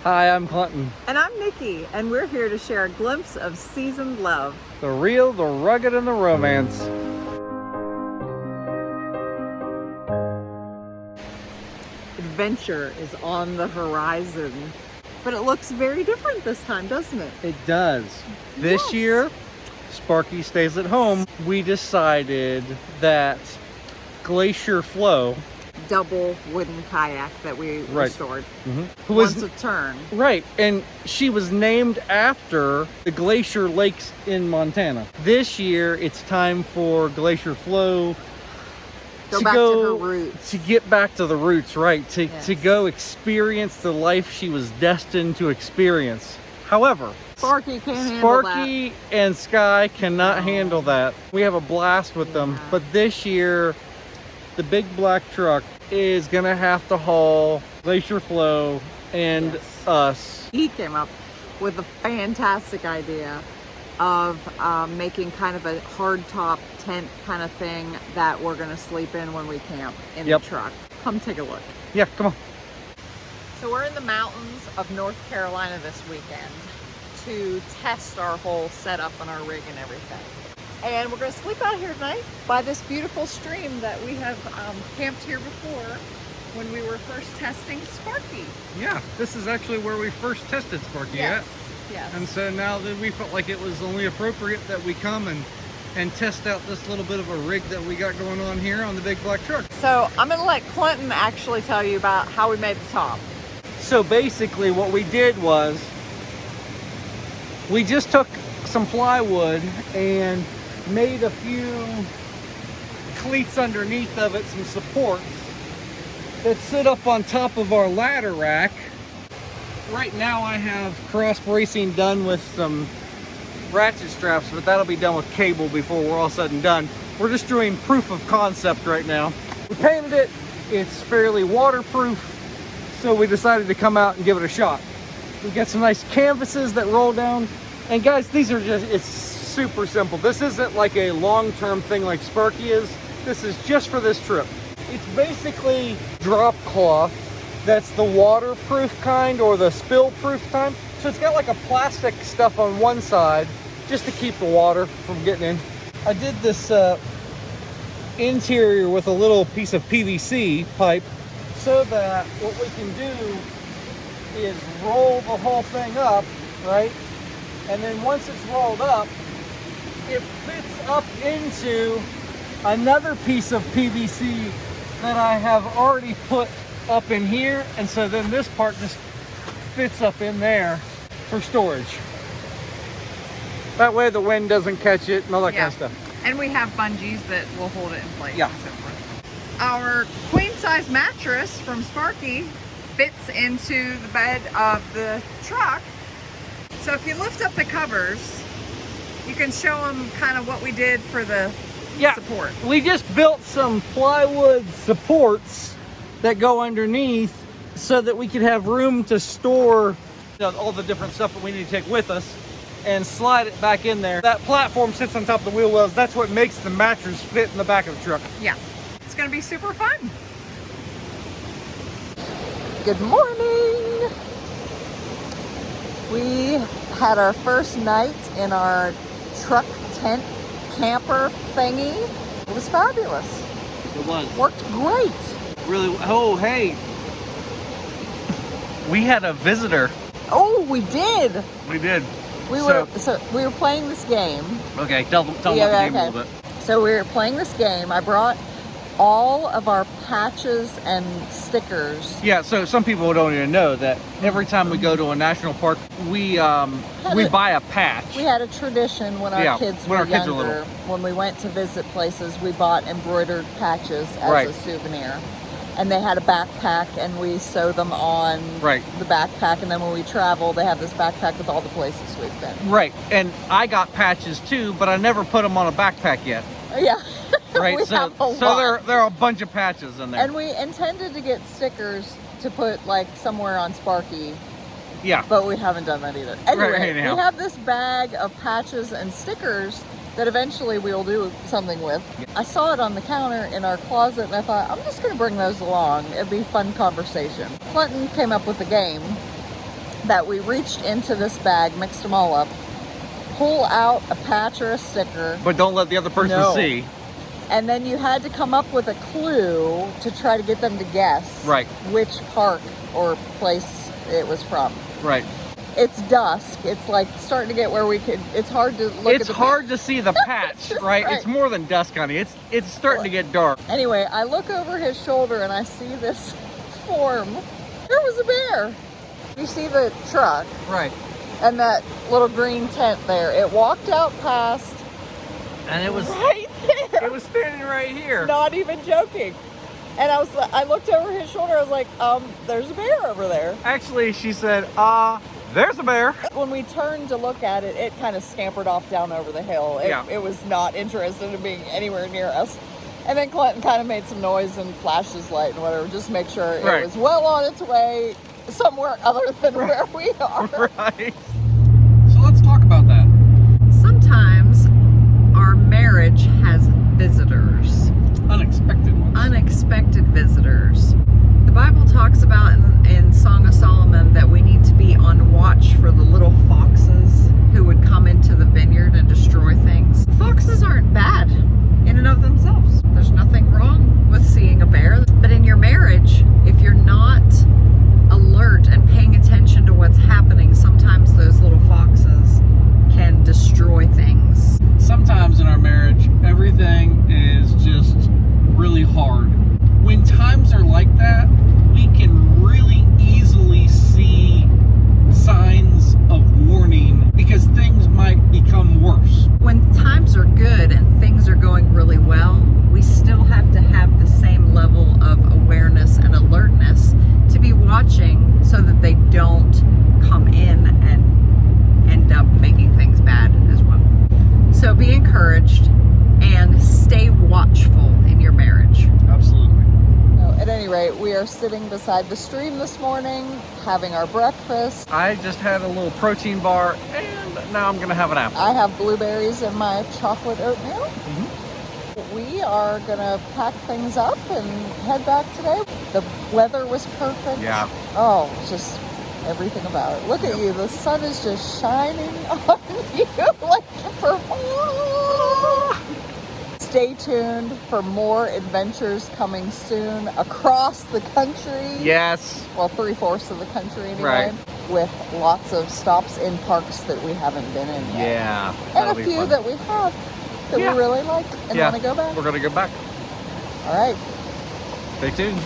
Hi, I'm Clinton. And I'm Nikki, and we're here to share a glimpse of seasoned love. The real, the rugged, and the romance. Adventure is on the horizon, but it looks very different this time, doesn't it? It does. This year, Sparky stays at home. We decided that Glacier Flow, Double wooden kayak that we restored. who Once was a turn. right, and she was named after the glacier lakes in Montana. This year, it's time for Glacier Flow Go back to her roots. to get back to the roots, right? To Yes. go experience the life she was destined to experience. However, Sparky can't handle Sparky and Sky cannot handle that. We have a blast with them, Yeah. but this year, the big black truck is gonna have to haul Glacier Flow and Yes. us. He came up with a fantastic idea of making kind of a hardtop tent kind of thing that we're going to sleep in when we camp in the truck. Come take a look. Yeah, come on. So we're in the mountains of North Carolina this weekend to test our whole setup and our rig and everything. And we're going to sleep out here tonight by this beautiful stream that we have camped here before when we were first testing Sparky. Yeah, this is actually where we first tested Sparky Yes. Yes. And so now that we felt like it was only appropriate that we come and test out this little bit of a rig that we got going on here on the big black truck. So I'm going to let Clinton actually tell you about how we made the top. So basically what we did was we just took some plywood and made a few cleats underneath of it, some supports that sit up on top of our ladder rack. Right now I have cross bracing done with some ratchet straps, but that'll be done with cable before we're all said and done. We're just doing proof of concept right now. We painted it, it's fairly waterproof, so we decided to come out and give it a shot. We've got some nice canvases that roll down, and guys, these are just, it's super simple. This isn't like a long-term thing like Sparky is. This is just for this trip. It's basically drop cloth that's the waterproof kind or the spill-proof kind. So it's got like a plastic stuff on one side just to keep the water from getting in. I did this interior with a little piece of PVC pipe so that what we can do is roll the whole thing up, right? And then once it's rolled up, it fits up into another piece of PVC that I have already put up in here, and so then this part just fits up in there for storage. That way the wind doesn't catch it and all that kind of stuff. And we have bungees that will hold it in place. Yeah. And so forth. Our queen size mattress from Sparky fits into the bed of the truck. So if you lift up the covers, you can show them kind of what we did for the support. We just built some plywood supports that go underneath so that we could have room to store all the different stuff that we need to take with us and slide it back in there. That platform sits on top of the wheel wells. That's what makes the mattress fit in the back of the truck. Yeah, it's gonna be super fun. Good morning. We had our first night in our truck tent camper thingy. It was fabulous. It was. Worked great. Really, oh, hey. We had a visitor. Oh, we did. We did. We were playing this game. Okay, tell them about the game a little bit. So we were playing this game. I brought all of our patches and stickers. Yeah, so some people don't even know that every time we go to a national park, we buy a patch. We had a tradition when our kids were younger. Little. When we went to visit places, we bought embroidered patches as a souvenir. And they had a backpack, and we sew them on the backpack. And then when we travel, they have this backpack with all the places we've been. Right, and I got patches too, but I never put them on a backpack yet. Yeah. Right, so there are a bunch of patches in there. And we intended to get stickers to put like somewhere on Sparky. Yeah. But we haven't done that either. Anyway, we have this bag of patches and stickers that eventually we'll do something with. I saw it on the counter in our closet, and I thought, I'm just going to bring those along. It'd be fun conversation. Clinton came up with a game that we reached into this bag, mixed them all up, pull out a patch or a sticker. But don't let the other person see. And then you had to come up with a clue to try to get them to guess which park or place it was from. Right. It's dusk. It's like starting to get where we could. It's hard to look. It's hard to see the patch, right? It's more than dusk, honey. It's starting to get dark. Anyway, I look over his shoulder and I see this form. There was a bear. You see the truck, right? And that little green tent there. It walked out past, and it was right there. It was standing right here. Not even joking. And I looked over his shoulder. I was like, there's a bear over there. Actually, she said, there's a bear. When we turned to look at it, it kind of scampered off down over the hill. It was not interested in being anywhere near us. And then Clinton kind of made some noise and flashed his light and whatever, just to make sure it was well on its way somewhere other than where we are. Right. So let's talk about that. Sometimes our marriage has visitors. Unexpected ones. Unexpected visitors. The Bible talks about in Song of Solomon that we need to be on watch for the little foxes who would come into the vineyard and destroy things. Foxes aren't bad in and of themselves. There's nothing wrong with seeing a bear. But in your marriage, if you're not alert and paying attention to what's happening, sometimes those little foxes can destroy things. Sometimes in our marriage, everything is just really hard. When times are like that, we can really easily see signs of warning because things might become worse. When times are good and things are going really well, we still have to have the same level of awareness and alertness to be watching so that they don't come in and end up making things bad as well. So be encouraged and stay watchful in your marriage. Absolutely. At any rate, we are sitting beside the stream this morning, having our breakfast. I just had a little protein bar, and now I'm going to have an apple. I have blueberries in my chocolate oatmeal. We are going to pack things up and head back today. The weather was perfect. Yeah. Oh, just everything about it. Look at you. The sun is just shining on you like for Stay tuned for more adventures coming soon across the country. Yes. Well, 3/4 of the country anyway. Right. With lots of stops in parks that we haven't been in yet. Yeah. And a few that we have that we really like and want to go back. We're going to go back. All right. Stay tuned.